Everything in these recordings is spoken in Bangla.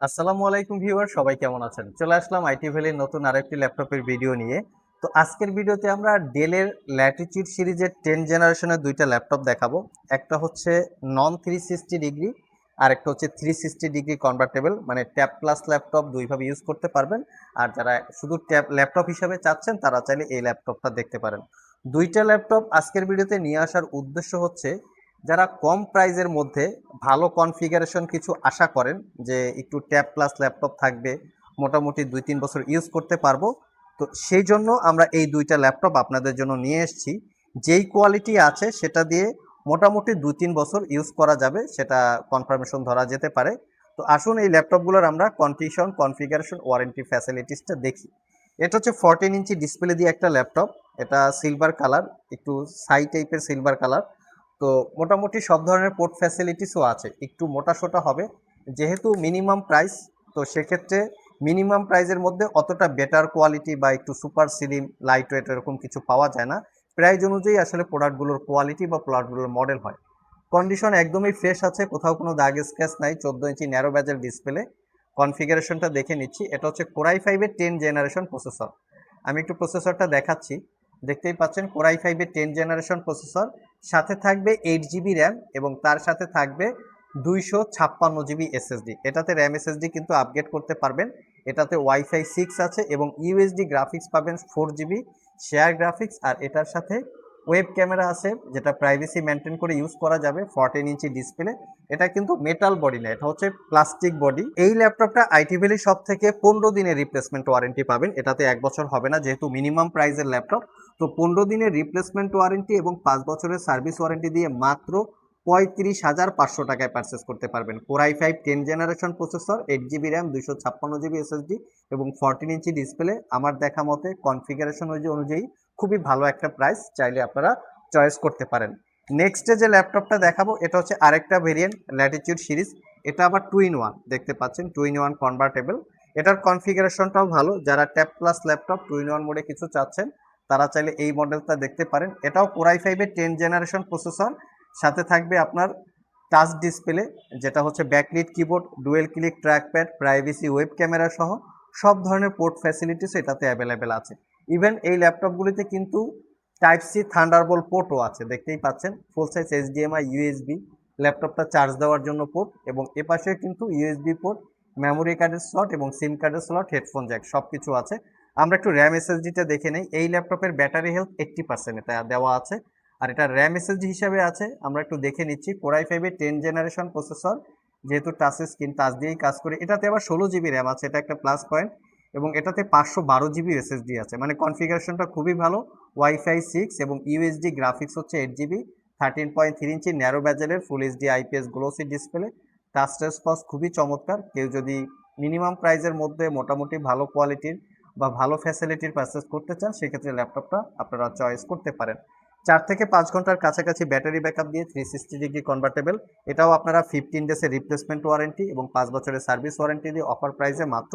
আসসালামু আলাইকুম ভিউয়ার, সবাই কেমন আছেন? চলে আসলাম আইটি ভ্যালির নতুন আরেকটি ল্যাপটপের ভিডিও নিয়ে। তো আজকের ভিডিওতে আমরা ডেলের ল্যাটিটিউড সিরিজের 10 জেনারেশনের দুইটা ল্যাপটপ দেখাবো। একটা হচ্ছে নন 360 ডিগ্রি আর একটা হচ্ছে 360 ডিগ্রি কনভার্টেবল, মানে ট্যাব প্লাস ল্যাপটপ দুইভাবে ইউজ করতে পারবেন। আর যারা শুধু ট্যাব ল্যাপটপ হিসাবে চাচ্ছেন তারা চাইলে এই ল্যাপটপটা দেখতে পারেন। দুইটা ল্যাপটপ আজকের ভিডিওতে নিয়ে আসার উদ্দেশ্য হচ্ছে যারা কম প্রাইজের মধ্যে ভালো কনফিগারেশন কিছু আশা করেন, যে একটু ট্যাব প্লাস ল্যাপটপ থাকবে, মোটামুটি 2-3 বছর ইউজ করতে পারবো, তো সেই জন্য আমরা এই দুইটা ল্যাপটপ আপনাদের জন্য নিয়ে এসেছি। যেই কোয়ালিটি আছে সেটা দিয়ে মোটামুটি 2-3 বছর ইউজ করা যাবে, সেটা কনফার্মেশন ধরা যেতে পারে। তো আসুন এই ল্যাপটপগুলোর আমরা কন্ডিশন, কনফিগারেশন, ওয়ারেন্টি ফ্যাসিলিটিসটা দেখি। এটা হচ্ছে 14 ইঞ্চি ডিসপ্লে দিয়ে একটা ল্যাপটপ। এটা সিলভার কালার, একটু সাই টাইপের সিলভার কালার। তো মোটামুটি সব ধরনের পোর্ট ফ্যাসিলিটিসও আছে, একটু মোটাসোটা হবে যেহেতু মিনিমাম প্রাইস। তো সেক্ষেত্রে মিনিমাম প্রাইসের মধ্যে অতটা বেটার কোয়ালিটি বা একটু সুপার স্লিম লাইট ওয়েট এরকম কিছু পাওয়া যায় না। প্রাইস অনুযায়ী আসলে প্রোডাক্টগুলোর কোয়ালিটি বা প্রোডাক্টগুলোর মডেল হয়। কন্ডিশন একদমই ফ্রেশ আছে, কোথাও কোনো দাগ স্ক্র্যাচ নাই। 14 ইঞ্চি ন্যারো ব্যাজের ডিসপ্লে। কনফিগারেশনটা দেখে নিচ্ছি। এটা হচ্ছে কোরাই 5-এর 10 জেনারেশন প্রসেসর। আমি একটু প্রসেসরটা দেখাচ্ছি। দেখতেই পাচ্ছেন কোরাই 5-এর 10 জেনারেশন প্রসেসর। সাথে থাকবে 8 জিবি র্যাম এবং তার সাথে থাকবে 256 জিবি এসএসডি। এটাতে র্যাম এসএসডি কিন্তু আপগ্রেড করতে পারবেন। এটাতে ওয়াইফাই 6 আছে এবং ইউএসডি গ্রাফিক্স পাবেন 4 জিবি শেয়ার গ্রাফিক্স। আর এটার সাথে ওয়েব ক্যামেরা আছে, যেটা প্রাইভেসি মেনটেন করে ইউজ করা যাবে। 14 ইঞ্চি ডিসপ্লে। এটা কিন্তু মেটাল বডি না, এটা হচ্ছে প্লাস্টিক বডি। এই ল্যাপটপটা আইটি ভ্যালি সব থেকে 15 দিনের রিপ্লেসমেন্ট ওয়ারেন্টি পাবেন। এটাতে 1 বছর হবে না, যেহেতু মিনিমাম প্রাইসের ল্যাপটপ। তো 15 দিনের রিপ্লেসমেন্ট ওয়ারেন্টি এবং 5 বছরের সার্ভিস ওয়ারেন্টি দিয়ে মাত্র 35,500 টাকায় পারচেস করতে পারবেন। Core i 5 10 generation processor, 8 GB RAM, 256 GB SSD এবং 14 ইঞ্চি ডিসপ্লে। আমার দেখা মতে কনফিগারেশন অনুযায়ী খুবই ভালো একটা প্রাইস, চাইলে আপনারা চয়েস করতে পারেন। নেক্সটে যে ল্যাপটপটা দেখাবো এটা হচ্ছে আরেকটা ভেরিয়েন্ট ল্যাটিটিউড সিরিজ। এটা আবার 2-in-1, দেখতে পাচ্ছেন 2-in-1 কনভার্টেবল। এটার কনফিগারেশনটাও ভালো। যারা ট্যাব প্লাস ল্যাপটপ 2-in-1 মোডে কিছু চাচ্ছেন তারা চাইলে এই মডেলটা দেখতে পারেন। এটাও কোরাই 5-এর 10 জেনারেশন প্রসেসর। সাথে থাকবে আপনার টাচ ডিসপ্লে, যেটা হচ্ছে backlit keyboard, dual click trackpad, privacy web camera সহ সব ধরনের পোর্ট ফ্যাসিলিটিস এটাতে অ্যাভেলেবেল আছে। ইভেন এই ল্যাপটপগুলিতে কিন্তু টাইপ-সি থান্ডারবোল্ট পোর্টও আছে, দেখতেই পাচ্ছেন। ফুল সাইজ এইচডিএমআই, ইউএসবি, ল্যাপটপটা চার্জ দেওয়ার জন্য পোর্ট, এবং এপাশে কিন্তু ইউএসবি পোর্ট, মেমোরি কার্ডের স্লট এবং সিম কার্ডের স্লট, হেডফোন জ্যাক সব কিছু আছে। আমরা একটু র্যাম এসএসডিটা দেখে নেই। এই ল্যাপটপের ব্যাটারি হেলথ 80% এটা দেওয়া আছে। আর এটা র্যাম এসএসডি হিসাবে আছে, আমরা একটু দেখে নিচ্ছি। কোরাই 5-এর 10 জেনারেশন প্রসেসর, যেহেতু টাচ স্ক্রিন, টাচ দিয়েই কাজ করে। এটাতে আবার 16 জিবি র্যাম আছে, এটা একটা প্লাস পয়েন্ট। এবং এটাতে 512 জিবি এসএসডি আছে, মানে কনফিগারেশনটা খুবই ভালো। ওয়াইফাই 6 এবং ইউএসডি গ্রাফিক্স হচ্ছে 8 জিবি। 13.3 ইঞ্চি ন্যারো ব্যাজেলের full HD IPS glossy display. Touch response খুবই চমৎকার। কেউ যদি মিনিমাম প্রাইসের মধ্যে মোটামুটি ভালো কোয়ালিটির বা ভালো ফ্যাসিলিটির পারচেস করতে চান, সেক্ষেত্রে ল্যাপটপটা আপনারা চয়েস করতে পারেন। 4 থেকে 5 ঘন্টার কাছাকাছি ব্যাটারি ব্যাকআপ দিয়ে 360 ডিগ্রি কনভার্টেবল। এটাও আপনারা 15 ডেজের রিপ্লেসমেন্ট ওয়ারেন্টি এবং 5 বছরের সার্ভিস ওয়ারেন্টি দিয়ে অফার প্রাইসে মাত্র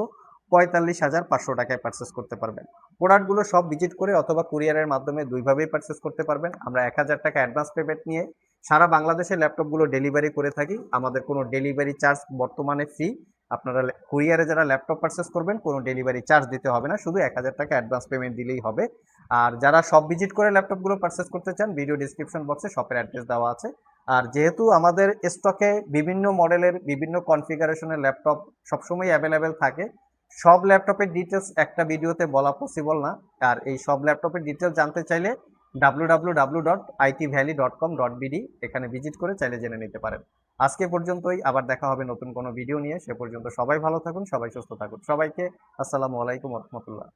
45,500 টাকায় পারচেস করতে পারবেন। প্রোডাক্টগুলো সব ভিজিট করে অথবা কুরিয়ারের মাধ্যমে দুইভাবেই পারচেস করতে পারবেন। আমরা 1,000 টাকা অ্যাডভান্স পেমেন্ট নিয়ে সারা বাংলাদেশে ল্যাপটপগুলো ডেলিভারি করে থাকি। আমাদের কোনো ডেলিভারি চার্জ বর্তমানে ফ্রি। আপনারা কুরিয়ারে যারা ল্যাপটপ পারচেস করবেন কোনো ডেলিভারি চার্জ দিতে হবে না, শুধু 1,000 টাকা অ্যাডভান্স পেমেন্ট দিলেই হবে। আর যারা সব ভিজিট করে ল্যাপটপগুলো পারচেস করতে চান, ভিডিও ডিসক্রিপশন বক্সে শপের অ্যাড্রেস দেওয়া আছে। আর যেহেতু আমাদের স্টকে বিভিন্ন মডেলের বিভিন্ন কনফিগারেশনের ল্যাপটপ সবসময় অ্যাভেলেবেল থাকে, সব ল্যাপটপের ডিটেলস একটা ভিডিওতে বলা পসিবল না। আর এই সব ল্যাপটপের ডিটেলস জানতে চাইলে www.itvalley.com.bd এখানে ভিজিট করে চাইলে জেনে নিতে পারেন। আজকে পর্যন্তই, আবার দেখা হবে নতুন কোনো ভিডিও নিয়ে। সে পর্যন্ত সবাই ভালো থাকুন, সবাই সুস্থ থাকুন। সবাইকে আসসালামু আলাইকুম রহমতুল্লাহ।